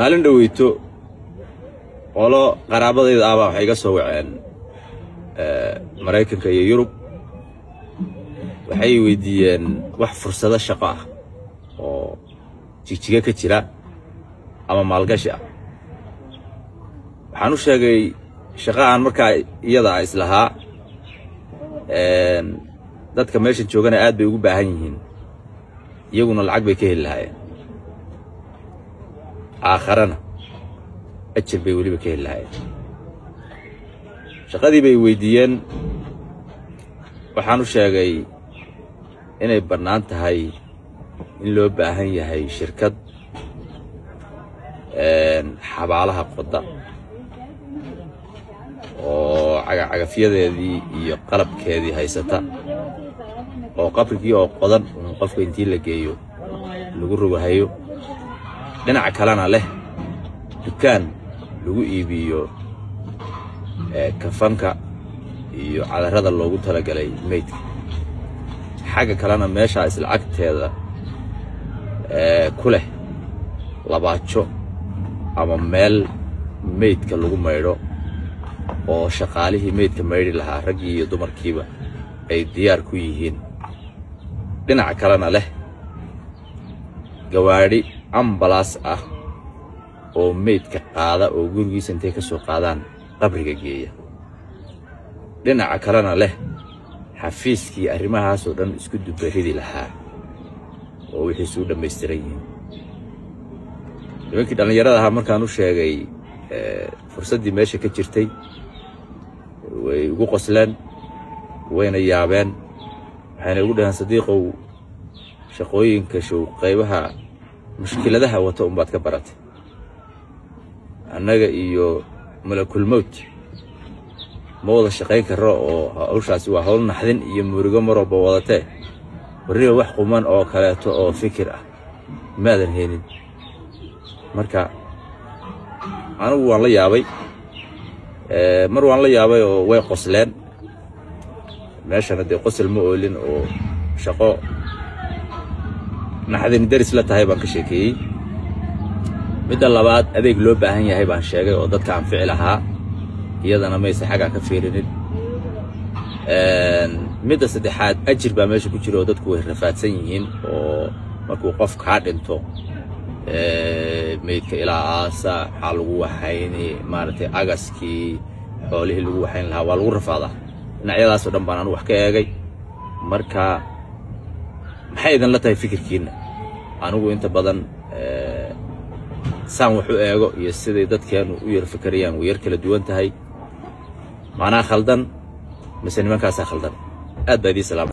maalin dhaweyto qolo qaraabadayda ah waxay iga soo waceen Mareykanka iyo Yurub waxay weydiiyeen wax fursado shaqo ah oo jigjiga ka jira ama maalgashi ah waxaan u sheegay shaqo aan markaa iyada islahaa dadka meesha joogana aad bay ugu baahan yihiin iyaguna lacag bay ka heli lahaayeen آخرنا أجل بيولي بكيل هاي شقدي بيويديان وحانو شاقي إنه برنامج هاي إن لو باهي هاي شركة حبالها قطة وعقفية ذي يقلب كذي هاي ستا وقبل كيو قدر وقف انتي لقيو لقرب هايو dhinaca kalena leh dukaan lagu iibiyo kafanka iyo cadarada loogu talagalay meydka xaga kalena meesha isla agteeda ku leh labaajo ama meel meydka lagu maydho oo shaqaalihii meydka maydhi lahaa rag iyo dumarkiiba ay diyaar ku yihiin dhinaca kalena leh gawaari ambalaas ah oo meydka qaada oo gurigiisa intay ka soo qaadaan qabriga geeya dhinaca kalena leh xafiiskii arrimahaas oo dhan isku dubaridi lahaa oo wixii soo dhameystiran yihiin nimankii dhalinyarada markaan u sheegay fursadii meesha ka jirtay way ugu qosleen wayna yaabeen waxayna ugu dhahan sadiiqow shaqooyinka qaybaha mushkiladaha wata baad ka baratay annaga iyo malakul mawt ma wada shaqayn karo oo hawshaasi waa hawl naxdin iyo murigo marba wadatay wariyo wax quman oo kaleeto oo fikir ah maadan heenin marka anigu waan la yaabay waan la yaabay oo way qosleen meeshana de qosl ma oolin oo shaqo naxdin daris la tahay baan ka sheekeeyay midda labaad adeeg loo baahan yahay baan sheegay oo dadka aan ficil ahaa iyadana ma aysan xaga ka fiirinin midda saddexaad ajir baa meesha ku jira oo dadku way rafaadsan yihiin oo markuu qof ka dhinto meydka ilaa aasa waxa lagu waxayni maartay agaskii xoolihii lagu waxayn lahaa waa lagu rafaadaa dhinacyadaas oo dhan baan anigu wax ka eegay marka maxay idan la tahay fikirkiina anigu inta badan saan wuxuu eego iyo sidii dadkeenu u yar fikriyaan way yar kala duwan tahay macna khaldan mise nimankaas khaldan aad baadii salaam